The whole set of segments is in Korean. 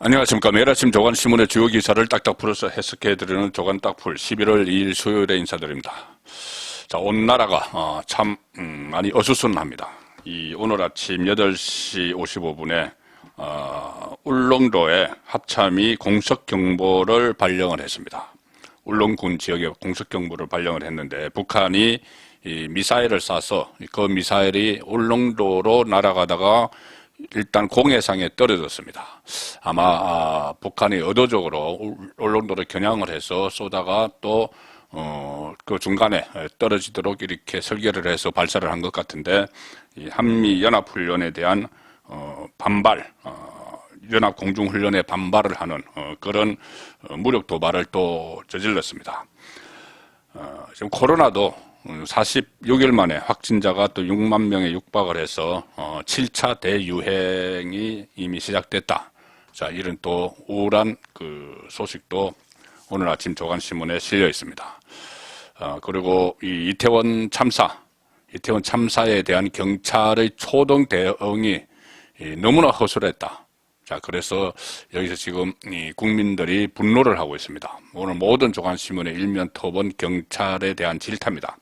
안녕하십니까. 매일 아침 조간신문의 주요 기사를 딱딱 풀어서 해석해드리는 조간 딱풀 11월 2일 수요일에 인사드립니다. 자, 온 나라가 참 많이 어수선합니다. 오늘 아침 8시 55분에 울릉도에 합참이 공습경보를 발령을 했습니다. 울릉군 지역에 공습경보를 발령을 했는데 북한이 미사일을 쏴서 그 미사일이 울릉도로 날아가다가 일단 공해상에 떨어졌습니다. 아마 북한이 의도적으로 울릉도를 겨냥을 해서 쏘다가 또 그 중간에 떨어지도록 이렇게 설계를 해서 발사를 한 것 같은데, 이 한미 연합훈련에 대한 반발, 연합 공중훈련에 반발을 하는 그런 무력 도발을 또 저질렀습니다. 지금 코로나도 46일 만에 확진자가 또 6만 명에 육박을 해서 7차 대유행이 이미 시작됐다. 자, 이런 또 우울한 그 소식도 오늘 아침 조간신문에 실려 있습니다. 그리고 이 이태원 참사에 대한 경찰의 초동 대응이 너무나 허술했다. 자, 그래서 여기서 지금 국민들이 분노를 하고 있습니다. 오늘 모든 조간신문의 일면 톱은 경찰에 대한 질타입니다.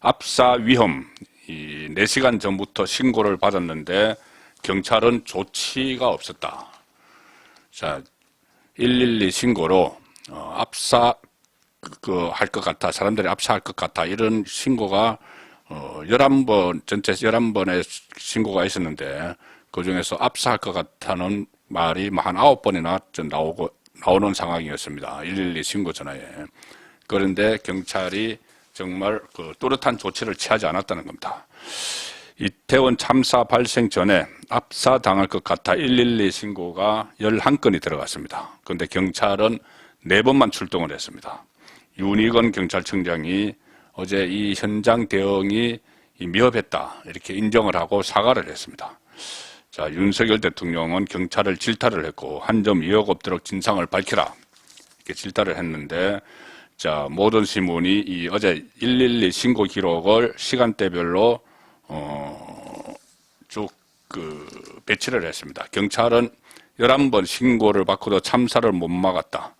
압사 위험, 4시간 전부터 신고를 받았는데 경찰은 조치가 없었다. 자, 112 신고로 압사 할 것 같아, 사람들이 압사할 것 같아, 이런 신고가 11번, 전체 11번의 신고가 있었는데 그 중에서 압사할 것 같다는 말이 한 9번이나 나오는 상황이었습니다. 112 신고 전화에. 그런데 경찰이 정말 그 또렷한 조치를 취하지 않았다는 겁니다. 이태원 참사 발생 전에 압사당할 것 같아 112 신고가 11건이 들어갔습니다. 그런데 경찰은 4번만 출동을 했습니다. 윤희건 경찰청장이 어제 이 현장 대응이 미흡했다, 이렇게 인정을 하고 사과를 했습니다. 자, 윤석열 대통령은 경찰을 질타를 했고 한 점 의혹 없도록 진상을 밝히라, 이렇게 질타를 했는데, 자, 모든 신문이 어제 112 신고 기록을 시간대별로 쭉 배치를 했습니다. 경찰은 11번 신고를 받고도 참사를 못 막았다.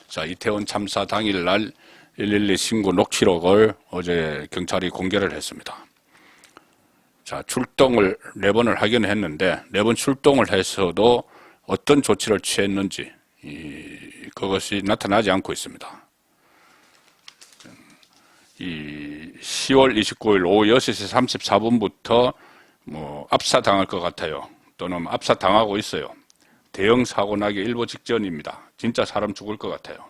자, 이태원 참사 당일날 112 신고 녹취록을 어제 경찰이 공개를 했습니다. 자, 출동을 4번을 하긴 했는데 4번 출동을 해서도 어떤 조치를 취했는지 그것이 나타나지 않고 있습니다. 10월 29일 오후 6시 34분부터 압사당할 것 같아요, 또는 압사당하고 있어요. 대형 사고 나기 일보 직전입니다. 진짜 사람 죽을 것 같아요.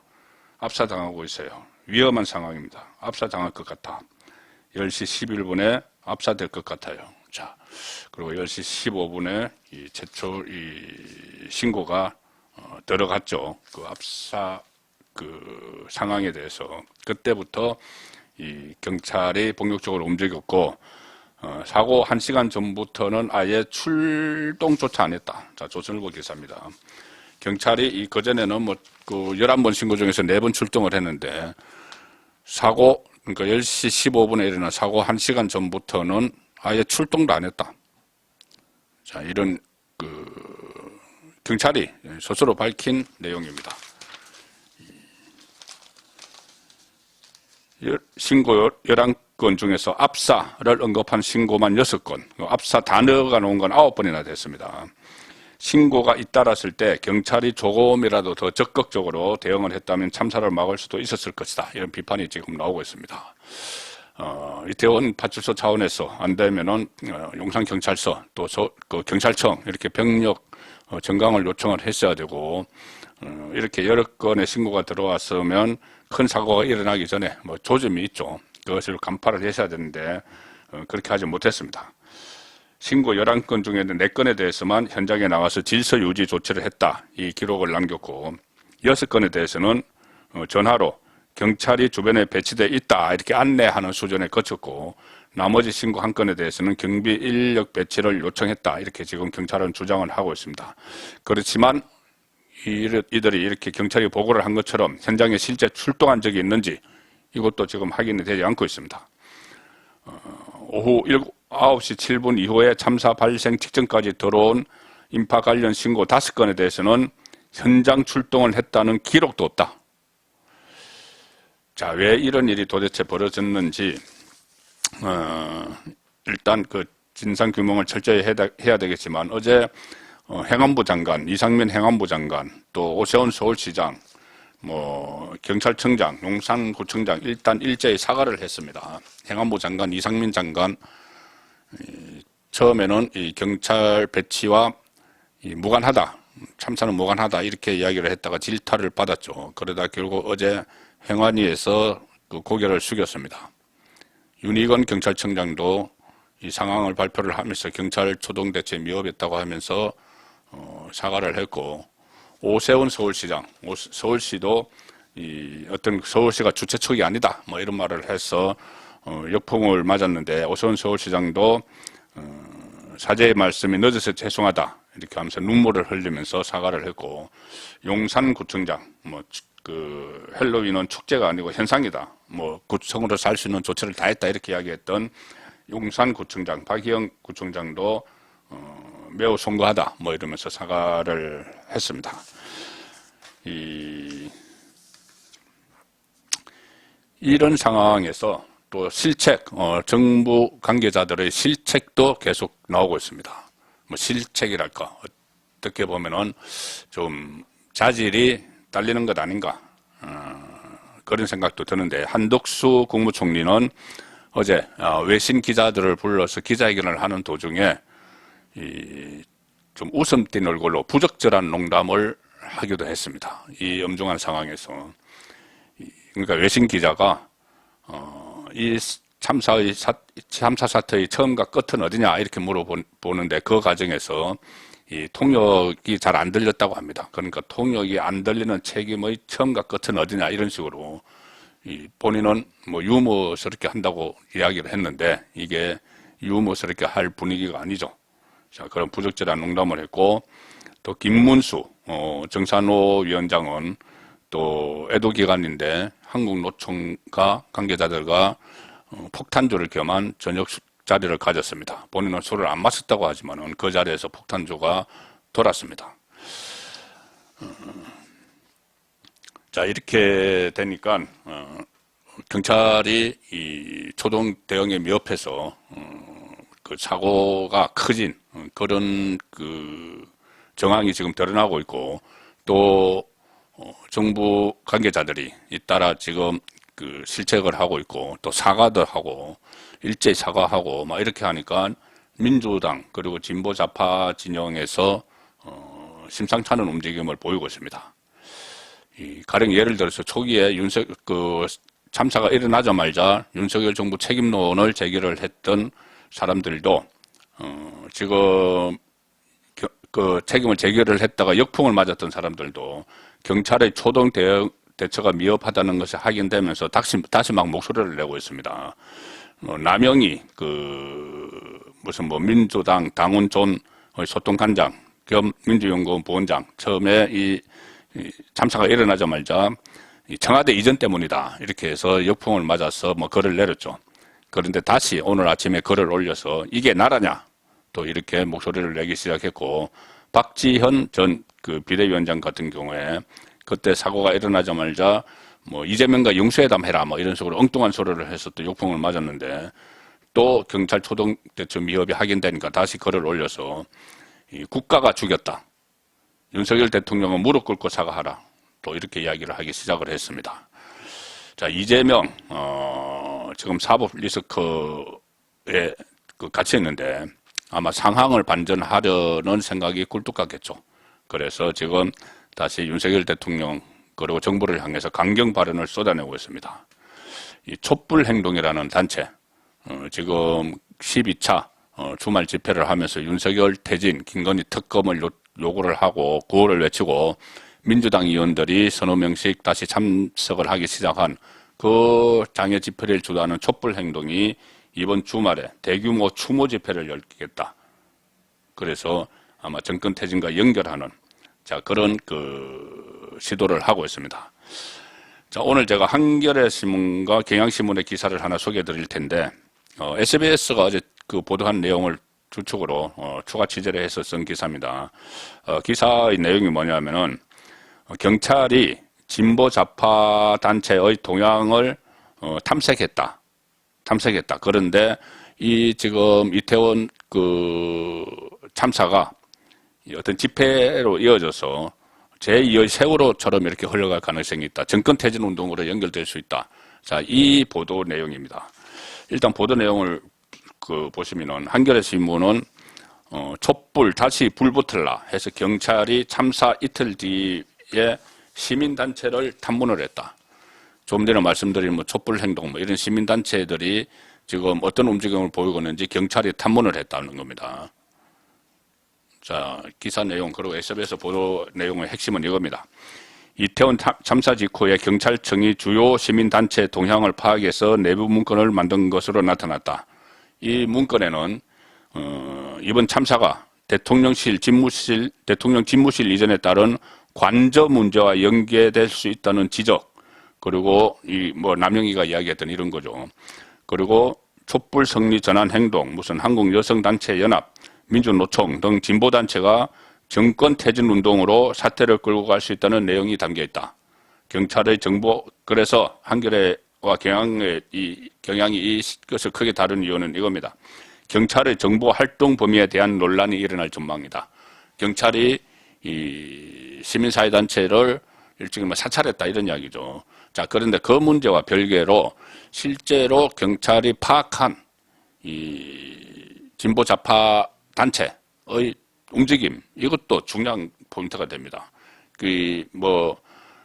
압사당하고 있어요. 위험한 상황입니다. 압사당할 것 같아. 10시 11분에 압사될 것 같아요. 자, 그리고 10시 15분에 최초 신고가 들어갔죠. 그 압사 상황에 대해서. 그때부터 경찰이 본격적으로 움직였고, 사고 1시간 전부터는 아예 출동조차 안 했다. 자, 조선일보 기사입니다. 경찰이 그전에는 11번 신고 중에서 4번 출동을 했는데, 그러니까 10시 15분에 일어난 사고 1시간 전부터는 아예 출동도 안 했다. 자, 이런 경찰이 스스로 밝힌 내용입니다. 신고 11건 중에서 압사를 언급한 신고만 6건, 압사 단어가 나온 건 9번이나 됐습니다. 신고가 잇따랐을 때 경찰이 조금이라도 더 적극적으로 대응을 했다면 참사를 막을 수도 있었을 것이다, 이런 비판이 지금 나오고 있습니다. 이태원 파출소 차원에서 안 되면은 용산경찰서 또 경찰청 이렇게 병력 정강을 요청을 했어야 되고, 이렇게 여러 건의 신고가 들어왔으면 큰 사고가 일어나기 전에 조짐이 있죠. 그것을 간파를 하셔야 되는데 그렇게 하지 못했습니다. 신고 11건 중에는 4건에 대해서만 현장에 나와서 질서 유지 조치를 했다, 이 기록을 남겼고, 6건에 대해서는 전화로 경찰이 주변에 배치되어 있다, 이렇게 안내하는 수준에 거쳤고, 나머지 신고 1건에 대해서는 경비 인력 배치를 요청했다, 이렇게 지금 경찰은 주장을 하고 있습니다. 그렇지만 이들이 이렇게 경찰이 보고를 한 것처럼 현장에 실제 출동한 적이 있는지 이것도 지금 확인이 되지 않고 있습니다. 오후 9시 7분 이후에 참사 발생 직전까지 들어온 인파 관련 신고 5건에 대해서는 현장 출동을 했다는 기록도 없다. 자, 왜 이런 일이 도대체 벌어졌는지 일단 그 진상 규명을 철저히 해야 되겠지만 어제 행안부 장관, 이상민 행안부 장관, 또 오세훈 서울시장, 경찰청장, 용산구청장 일단 일제히 사과를 했습니다. 행안부 장관, 이상민 장관 처음에는 이 경찰 배치와 무관하다, 참사는 무관하다 이렇게 이야기를 했다가 질타를 받았죠. 그러다 결국 어제 행안위에서 그 고개를 숙였습니다. 윤희건 경찰청장도 이 상황을 발표를 하면서 경찰 초동 대처에 미흡했다고 하면서 사과를 했고, 오세훈 서울시장, 서울시도 어떤 서울시가 주최 측이 아니다 이런 말을 해서 역풍을 맞았는데, 오세훈 서울시장도 사죄의 말씀이 늦어서 죄송하다 이렇게 하면서 눈물을 흘리면서 사과를 했고, 용산구청장 그 헬로윈은 축제가 아니고 현상이다, 구청으로 살 수 있는 조치를 다 했다 이렇게 이야기했던 용산구청장 박희영 구청장도 매우 송구하다 이러면서 사과를 했습니다. 이런 상황에서 또 실책, 정부 관계자들의 실책도 계속 나오고 있습니다. 실책이랄까, 어떻게 보면은 좀 자질이 딸리는 것 아닌가, 그런 생각도 드는데, 한덕수 국무총리는 어제 외신 기자들을 불러서 기자회견을 하는 도중에 좀 웃음 띤 얼굴로 부적절한 농담을 하기도 했습니다. 이 엄중한 상황에서. 그러니까 외신 기자가 이 참사 사태의 처음과 끝은 어디냐 이렇게 물어보는데, 그 과정에서 이 통역이 잘 안 들렸다고 합니다. 그러니까 통역이 안 들리는 책임의 처음과 끝은 어디냐 이런 식으로 본인은 유머스럽게 한다고 이야기를 했는데, 이게 유머스럽게 할 분위기가 아니죠. 자, 그런 부적절한 농담을 했고, 또 김문수 정산호 위원장은 또 애도 기간인데 한국노총과 관계자들과 폭탄주를 겸한 저녁 자리를 가졌습니다. 본인은 술을 안 마셨다고 하지만은 그 자리에서 폭탄주가 돌았습니다. 자, 이렇게 되니까 경찰이 이 초동 대응에 미흡해서 그 사고가 커진 그런 그 정황이 지금 드러나고 있고, 또 정부 관계자들이 잇따라 지금 그 실책을 하고 있고, 또 사과도 하고 일제히 사과하고 이렇게 하니까 민주당 그리고 진보 좌파 진영에서 심상치 않은 움직임을 보이고 있습니다. 가령 예를 들어서 초기에 참사가 일어나자마자 윤석열 정부 책임론을 제기를 했던 사람들도 지금 그 책임을 제기를 했다가 역풍을 맞았던 사람들도 경찰의 초동 대처가 미흡하다는 것이 확인되면서 다시 막 목소리를 내고 있습니다. 남영희 민주당 당원존 소통관장 겸 민주연구원 부원장, 처음에 이 참사가 일어나자마자 청와대 이전 때문이다 이렇게 해서 역풍을 맞아서 글을 내렸죠. 그런데 다시 오늘 아침에 글을 올려서 이게 나라냐 또 이렇게 목소리를 내기 시작했고, 박지현 전 그 비대위원장 같은 경우에 그때 사고가 일어나자마자 이재명과 영수회담 해라 이런 식으로 엉뚱한 소리를 해서 또 역풍을 맞았는데, 또 경찰 초동 대처 미흡이 확인되니까 다시 글을 올려서 국가가 죽였다, 윤석열 대통령은 무릎 꿇고 사과하라, 또 이렇게 이야기를 하기 시작을 했습니다. 자, 이재명 지금 사법 리스크에 갇혀 있는데 아마 상황을 반전하려는 생각이 굴뚝 같겠죠. 그래서 지금 다시 윤석열 대통령 그리고 정부를 향해서 강경 발언을 쏟아내고 있습니다. 이 촛불행동이라는 단체 지금 12차 주말 집회를 하면서 윤석열 퇴진, 김건희 특검을 요구를 하고 구호를 외치고, 민주당 의원들이 서너 명씩 다시 참석을 하기 시작한 그 장애 집회를 주도하는 촛불행동이 이번 주말에 대규모 추모 집회를 열겠다. 그래서 아마 정권 퇴진과 연결하는 그런 시도를 하고 있습니다. 자, 오늘 제가 한겨레 신문과 경향신문의 기사를 하나 소개해 드릴 텐데, SBS가 어제 보도한 내용을 주축으로 추가 취재를 해서 쓴 기사입니다. 기사의 내용이 뭐냐면은 경찰이 진보 좌파 단체의 동향을 탐색했다. 그런데 이 지금 이태원 그 참사가 어떤 집회로 이어져서 제2의 세월호처럼 이렇게 흘러갈 가능성이 있다. 정권 퇴진 운동으로 연결될 수 있다. 자, 이 보도 내용입니다. 일단 보도 내용을 보시면은 한겨레 신문은 촛불 다시 불 붙을라 해서 경찰이 참사 이틀 뒤에 시민단체를 탐문을 했다. 좀 전에 말씀드린 뭐 촛불 행동 뭐 이런 시민단체들이 지금 어떤 움직임을 보이고 있는지 경찰이 탐문을 했다는 겁니다. 자, 기사 내용 그리고 SBS 보도 내용의 핵심은 이겁니다. 이태원 참사 직후에 경찰청이 주요 시민단체 동향을 파악해서 내부 문건을 만든 것으로 나타났다. 이 문건에는 이번 참사가 대통령 집무실 이전에 따른 관저 문제와 연계될 수 있다는 지적, 그리고 이 뭐 남영희가 이야기했던 이런 거죠. 그리고 촛불 성리 전환 행동, 무슨 한국여성단체 연합, 민주노총 등 진보단체가 정권 퇴진 운동으로 사태를 끌고 갈 수 있다는 내용이 담겨 있다. 경찰의 정보, 그래서 한겨레와 경향이 이것을 크게 다룬 이유는 이겁니다. 경찰의 정보 활동 범위에 대한 논란이 일어날 전망이다. 경찰이 이 시민사회단체를 일종의 사찰했다 이런 이야기죠. 자, 그런데 그 문제와 별개로 실제로 경찰이 파악한 이 진보 좌파 단체의 움직임, 이것도 중요한 포인트가 됩니다.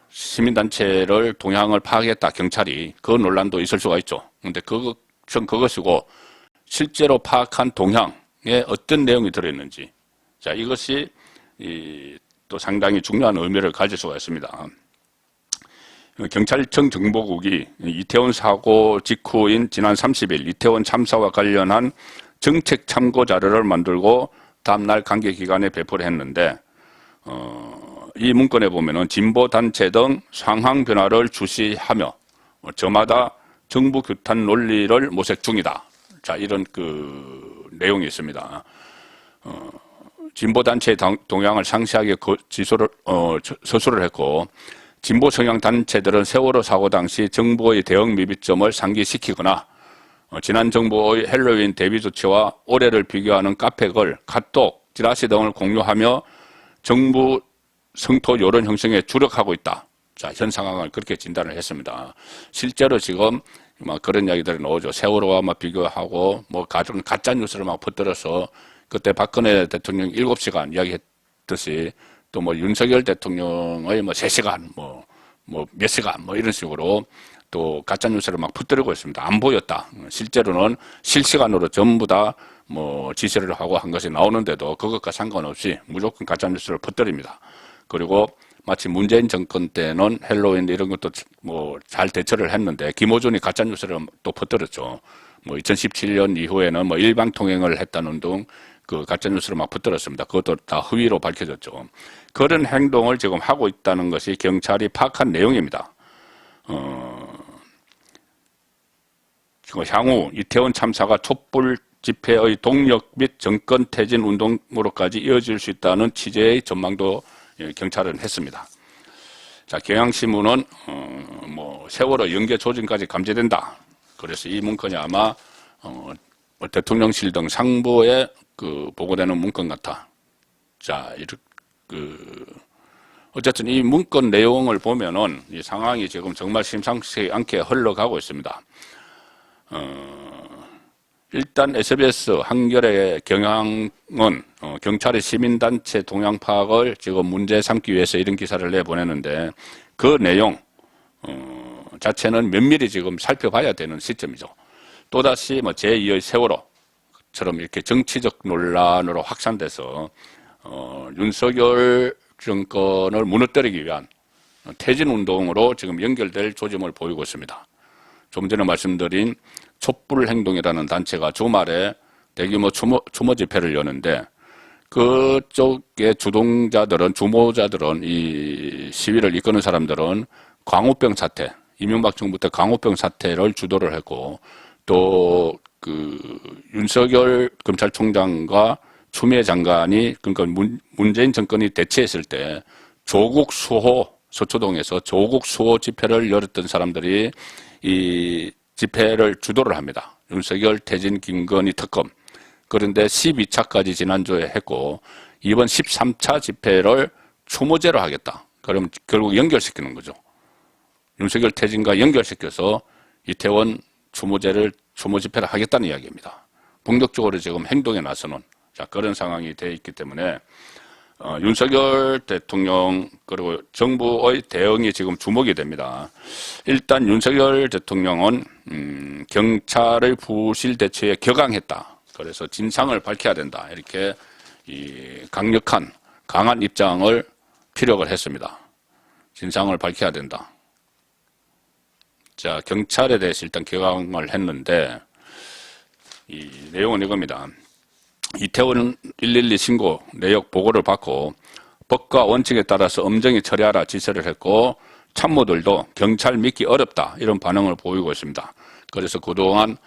시민단체를 동향을 파악했다, 경찰이. 그 논란도 있을 수가 있죠. 근데 그것이고, 실제로 파악한 동향에 어떤 내용이 들어있는지. 자, 이것이 또 상당히 중요한 의미를 가질 수가 있습니다. 경찰청 정보국이 이태원 사고 직후인 지난 30일 이태원 참사와 관련한 정책 참고 자료를 만들고 다음날 관계기관에 배포를 했는데 이 문건에 보면은 진보단체 등 상황 변화를 주시하며 저마다 정부 규탄 논리를 모색 중이다. 자, 이런 내용이 있습니다. 진보단체의 동향을 상세하게 서술을 했고, 진보 성향 단체들은 세월호 사고 당시 정부의 대응 미비점을 상기시키거나 지난 정부의 헬로윈 대비 조치와 올해를 비교하는 카페글, 카톡, 지라시 등을 공유하며 정부 성토 여론 형성에 주력하고 있다. 자, 현 상황을 그렇게 진단을 했습니다. 실제로 지금 막 그런 이야기들이 나오죠. 세월호와 막 비교하고 가짜 뉴스를 막 퍼뜨려서 그때 박근혜 대통령 7시간 이야기했듯이 또 윤석열 대통령의 3시간 몇 시간 이런 식으로 또 가짜 뉴스를 막 퍼뜨리고 있습니다. 안 보였다. 실제로는 실시간으로 전부 다 지시를 하고 한 것이 나오는데도 그것과 상관없이 무조건 가짜 뉴스를 퍼뜨립니다. 그리고 마치 문재인 정권 때는 헬로윈 이런 것도 잘 대처를 했는데 김어준이 가짜 뉴스를 또 퍼뜨렸죠. 2017년 이후에는 일방 통행을 했다는 등 가짜 뉴스를 막 퍼뜨렸습니다. 그것도 다 허위로 밝혀졌죠. 그런 행동을 지금 하고 있다는 것이 경찰이 파악한 내용입니다. 향후 이태원 참사가 촛불 집회의 동력 및 정권 퇴진 운동으로까지 이어질 수 있다는 취재의 전망도 경찰은 했습니다. 자, 경향신문은 세월호 연계 조짐까지 감지된다. 그래서 이 문건이 아마 대통령실 등 상부에 보고되는 문건 같아. 자, 어쨌든 이 문건 내용을 보면은 이 상황이 지금 정말 심상치 않게 흘러가고 있습니다. 일단 SBS 한겨레 경향은 경찰의 시민단체 동향 파악을 지금 문제 삼기 위해서 이런 기사를 내보내는데 그 내용 자체는 면밀히 지금 살펴봐야 되는 시점이죠. 또다시 제2의 세월호처럼 이렇게 정치적 논란으로 확산돼서 윤석열 정권을 무너뜨리기 위한 퇴진운동으로 지금 연결될 조짐을 보이고 있습니다. 좀 전에 말씀드린 촛불 행동이라는 단체가 주말에 대규모 추모 집회를 여는데 그쪽의 주모자들은 이 시위를 이끄는 사람들은 광우병 사태, 이명박 정부 때 광우병 사태를 주도를 했고 또 윤석열 검찰총장과 추미애 장관이 그러니까 문재인 정권이 대치했을 때 조국 수호 서초동에서 조국 수호 집회를 열었던 사람들이 이 집회를 주도를 합니다. 윤석열, 태진, 김건희 특검. 그런데 12차까지 지난주에 했고 이번 13차 집회를 추모제로 하겠다. 그럼 결국 연결시키는 거죠. 윤석열, 태진과 연결시켜서 이태원 추모 집회를 하겠다는 이야기입니다. 본격적으로 지금 행동에 나서는 그런 상황이 되어 있기 때문에 윤석열 대통령 그리고 정부의 대응이 지금 주목이 됩니다. 일단 윤석열 대통령은 경찰의 부실 대처에 격앙했다. 그래서 진상을 밝혀야 된다. 이렇게 강한 입장을 피력을 했습니다. 진상을 밝혀야 된다. 자, 경찰에 대해서 일단 격앙을 했는데 이 내용은 이겁니다. 이태원 112 신고 내역 보고를 받고 법과 원칙에 따라서 엄정히 처리하라 지시를 했고 참모들도 경찰 믿기 어렵다 이런 반응을 보이고 있습니다. 그래서 그동안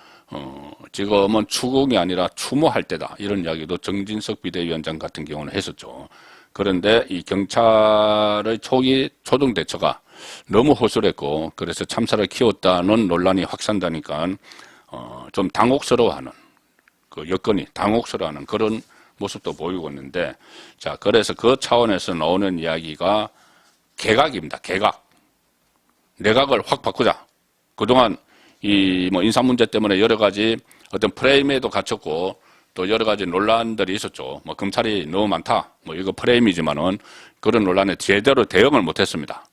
지금은 추궁이 아니라 추모할 때다 이런 이야기도 정진석 비대위원장 같은 경우는 했었죠. 그런데 이 경찰의 초기 초동 대처가 너무 허술했고 그래서 참사를 키웠다는 논란이 확산되니까 좀 당혹스러워하는 그 여건이 당혹스러워하는 그런 모습도 보이고 있는데 자 그래서 그 차원에서 나오는 이야기가 개각입니다. 개각. 내각을 확 바꾸자. 그동안 이 뭐 인사 문제 때문에 여러 가지 어떤 프레임에도 갇혔고 또 여러 가지 논란들이 있었죠. 뭐 검찰이 너무 많다. 뭐 이거 프레임이지만은 그런 논란에 제대로 대응을 못했습니다.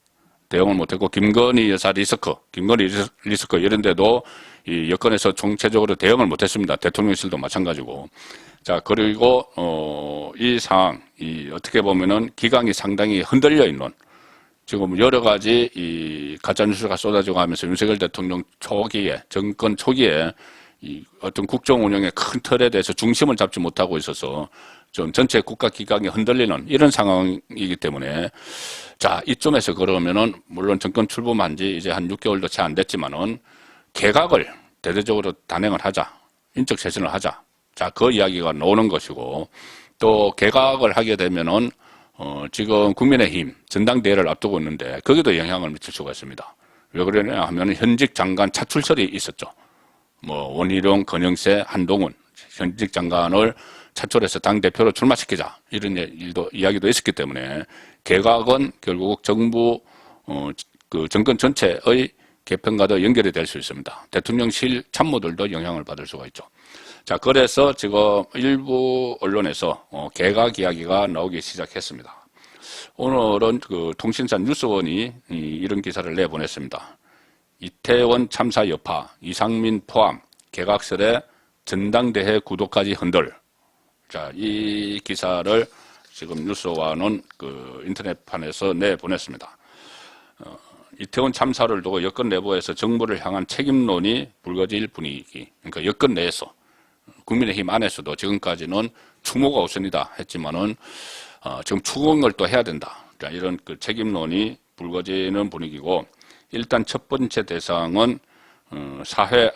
대응을 못했고 김건희 여사 리스크 이런 데도 이 여건에서 총체적으로 대응을 못했습니다. 대통령실도 마찬가지고. 자 그리고 이 상황, 어떻게 보면은 기강이 상당히 흔들려 있는 지금 여러 가지 이 가짜 뉴스가 쏟아지고 하면서 윤석열 대통령 초기에 정권 초기에 이 어떤 국정 운영의 큰 틀에 대해서 중심을 잡지 못하고 있어서 좀 전체 국가 기강이 흔들리는 이런 상황이기 때문에 자 이쯤에서 그러면은 물론 정권 출범한 지 이제 한 6개월도 채 안 됐지만은 개각을 대대적으로 단행을 하자, 인적 쇄신을 하자. 자 그 이야기가 나오는 것이고 또 개각을 하게 되면은 지금 국민의힘 전당대회를 앞두고 있는데 거기도 영향을 미칠 수가 있습니다. 왜 그러냐 하면 현직 장관 차출설이 있었죠. 뭐 원희룡, 권영세, 한동훈 현직 장관을 차출해서 당대표로 출마시키자 이런 이야기도 있었기 때문에 개각은 결국 정부 그 정권 전체의 개편과도 연결이 될 수 있습니다. 대통령실 참모들도 영향을 받을 수가 있죠. 자, 그래서 지금 일부 언론에서 개각 이야기가 나오기 시작했습니다. 오늘은 그 통신사 뉴스원이 이런 기사를 내보냈습니다. 이태원 참사 여파, 이상민 포함, 개각설에 전당대회 구도까지 흔들. 자, 이 기사를 지금 뉴스원은 그 인터넷판에서 내보냈습니다. 이태원 참사를 두고 여권 내부에서 정부를 향한 책임론이 불거질 분위기. 그러니까 여권 내에서 국민의힘 안에서도 지금까지는 추모가 우선이다 했지만은 지금 추궁을 또 해야 된다. 이런 그 책임론이 불거지는 분위기고 일단 첫 번째 대상은 사회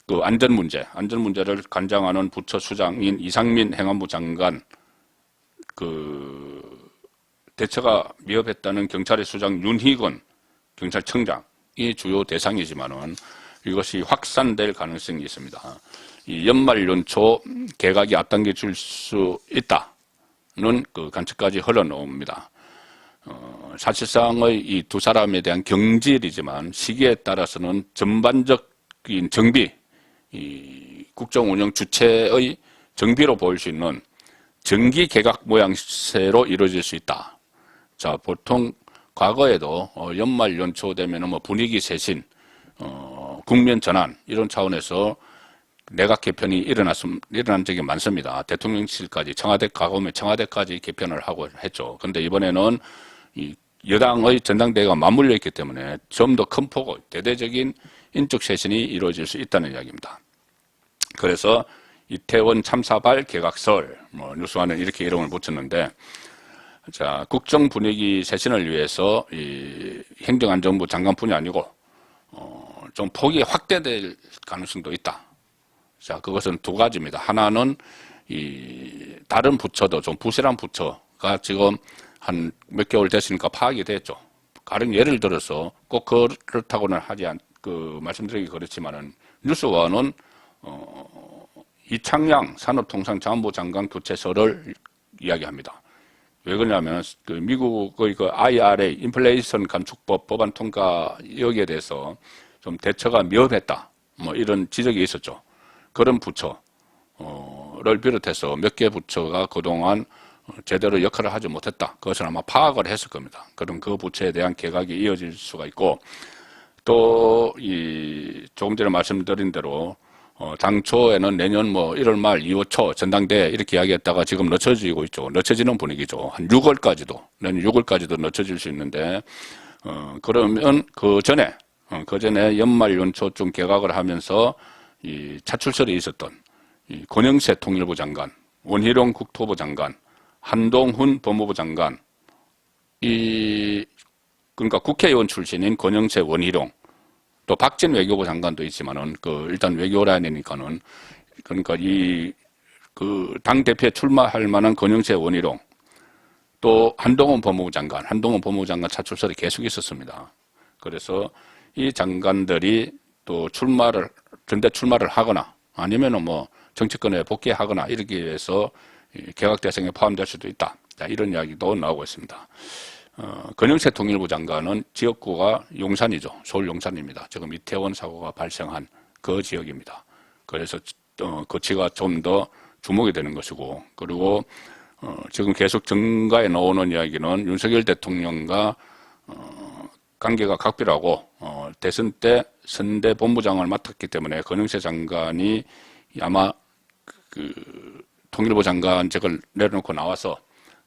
그 안전 문제를 관장하는 부처 수장인 이상민 행안부 장관 그 대처가 미흡했다는 경찰의 수장 윤희건 경찰청장이 주요 대상이지만은 이것이 확산될 가능성이 있습니다. 이 연말 연초 개각이 앞당겨질 수 있다는 그 관측까지 흘러나옵니다. 사실상의 이 두 사람에 대한 경질이지만 시기에 따라서는 전반적인 정비, 이 국정 운영 주체의 정비로 보일 수 있는 정기 개각 모양새로 이루어질 수 있다. 자, 보통 과거에도 연말 연초 되면은 뭐 분위기 쇄신, 국면 전환 이런 차원에서 내각 개편이 일어난 적이 많습니다. 대통령실까지 청와대까지 개편을 하고 했죠. 그런데 이번에는 이 여당의 전당대회가 맞물려 있기 때문에 좀 더 큰 폭의 대대적인 인적 쇄신이 이루어질 수 있다는 이야기입니다. 그래서 이태원 참사발 개각설, 뉴스와는 이렇게 이름을 붙였는데, 자, 국정 분위기 쇄신을 위해서 이 행정안전부 장관뿐이 아니고 좀 폭이 확대될 가능성도 있다. 자, 그것은 두 가지입니다. 하나는 이 다른 부처도 좀 부실한 부처가 지금 한 몇 개월 됐으니까 파악이 됐죠. 가령 예를 들어서 꼭 그렇다고는 말씀드리기 그렇지만은, 뉴스와는, 이창양 산업통상자원부 장관 교체설을 이야기합니다. 왜 그러냐면, 미국의 IRA, 인플레이션 감축법 법안 통과 여기에 대해서 좀 대처가 미흡했다. 뭐 이런 지적이 있었죠. 그런 부처를 비롯해서 몇 개 부처가 그동안 제대로 역할을 하지 못했다. 그것을 아마 파악을 했을 겁니다. 그럼 그 부처에 대한 개각이 이어질 수가 있고, 또, 조금 전에 말씀드린 대로, 당초에는 내년 1월 말, 2월 초 전당대회 이렇게 이야기했다가 지금 늦춰지고 있죠. 늦춰지는 분위기죠. 한 6월까지도, 내년 6월까지도 늦춰질 수 있는데, 그러면 그 전에 연말 연초쯤 개각을 하면서 이 차출설이 있었던 이 권영세 통일부 장관, 원희룡 국토부 장관, 한동훈 법무부 장관, 그러니까 국회의원 출신인 권영세, 원희룡, 또 박진 외교부 장관도 있지만은, 일단 외교라니까는, 그러니까 당대표에 출마할 만한 권영세, 원희룡, 또 한동훈 법무부 장관 차출설이 계속 있었습니다. 그래서 이 장관들이 또 전대 출마를 하거나, 아니면은 정치권에 복귀하거나, 이렇게 해서 개각 대상에 포함될 수도 있다. 자, 이런 이야기도 나오고 있습니다. 권영세 통일부 장관은 지역구가 용산이죠. 서울 용산입니다. 지금 이태원 사고가 발생한 그 지역입니다. 그래서 거치가 좀 더 주목이 되는 것이고, 그리고 지금 계속 정가에 나오는 이야기는 윤석열 대통령과 관계가 각별하고, 대선 때 선대 본부장을 맡았기 때문에 권영세 장관이 아마 통일부 장관직을 내려놓고 나와서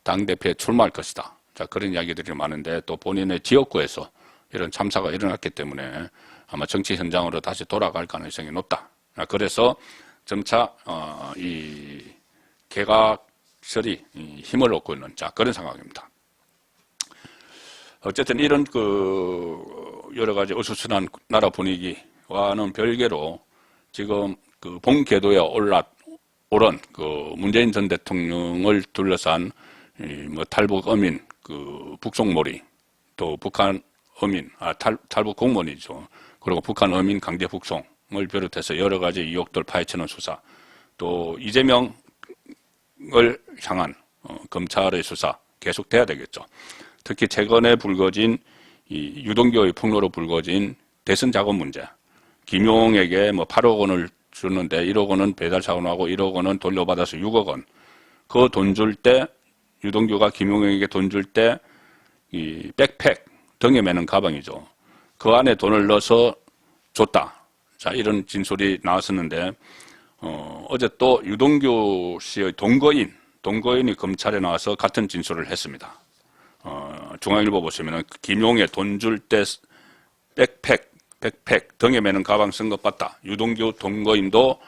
당대표에 출마할 것이다. 자, 그런 이야기들이 많은데, 또 본인의 지역구에서 이런 참사가 일어났기 때문에 아마 정치 현장으로 다시 돌아갈 가능성이 높다. 그래서 점차 이 개각설이 힘을 얻고 있는 그런 상황입니다. 어쨌든 이런 여러 가지 어수선한 나라 분위기와는 별개로 지금 본 궤도에 오른 문재인 전 대통령을 둘러싼 탈북 어민, 북송몰이, 또 북한 어민, 탈북 공무원이죠. 그리고 북한 어민 강제 북송을 비롯해서 여러 가지 의혹들 파헤치는 수사, 또 이재명을 향한 검찰의 수사 계속돼야 되겠죠. 특히 최근에 불거진 유동규의 폭로로 불거진 대선 자금 문제, 김용에게 8억 원을 줬는데 1억 원은 배달 자원하고 1억 원은 돌려받아서 6억 원. 그 돈 줄 때, 유동규가 김용에게 돈 줄 때 이 백팩, 등에 매는 가방이죠. 그 안에 돈을 넣어서 줬다. 자, 이런 진술이 나왔었는데, 어제 또 유동규 씨의 동거인이 검찰에 나와서 같은 진술을 했습니다. 중앙일보 보시면은 김용에 돈 줄 때 백팩, 등에 매는 가방 쓴 것 같다. 유동규 동거인도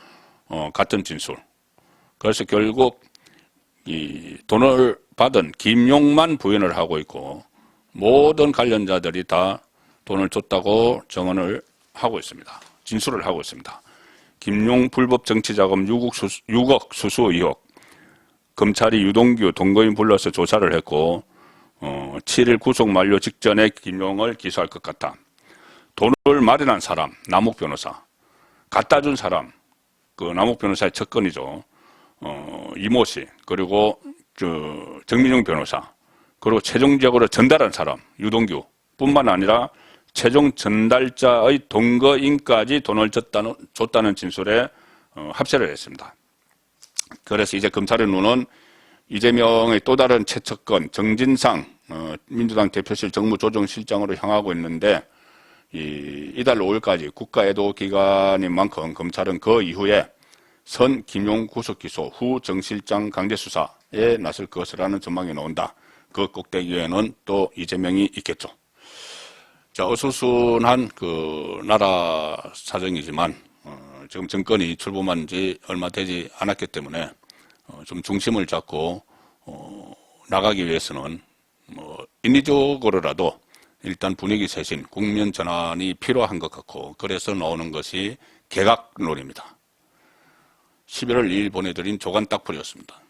같은 진술. 그래서 결국 이 돈을 받은 김용만 부인을 하고 있고, 모든 관련자들이 다 돈을 줬다고 정언을 하고 있습니다. 진술을 하고 있습니다. 김용 불법 정치자금 6억 수수 의혹. 검찰이 유동규 동거인 불러서 조사를 했고, 7일 구속 만료 직전에 김용을 기소할 것 같다. 돈을 마련한 사람, 남욱 변호사. 갖다 준 사람, 남욱 변호사의 측근이죠. 이모 씨, 그리고 정민용 변호사, 그리고 최종적으로 전달한 사람, 유동규 뿐만 아니라 최종 전달자의 동거인까지 돈을 줬다는 진술에 합세를 했습니다. 그래서 이제 검찰의 눈은 이재명의 또 다른 최측근 정진상 민주당 대표실 정무조정실장으로 향하고 있는데, 이달 5일까지 국가애도 기간인 만큼 검찰은 그 이후에 선 김용 구속 기소 후 정 실장 강제 수사에 나설 것이라는 전망이 나온다. 그 꼭대기에는 또 이재명이 있겠죠. 자, 어수선한 나라 사정이지만 지금 정권이 출범한 지 얼마 되지 않았기 때문에 좀 중심을 잡고 나가기 위해서는 인위적으로라도 일단 분위기 쇄신, 국면 전환이 필요한 것 같고, 그래서 나오는 것이 개각론입니다. 11월 2일 보내드린 조간 딱풀이었습니다.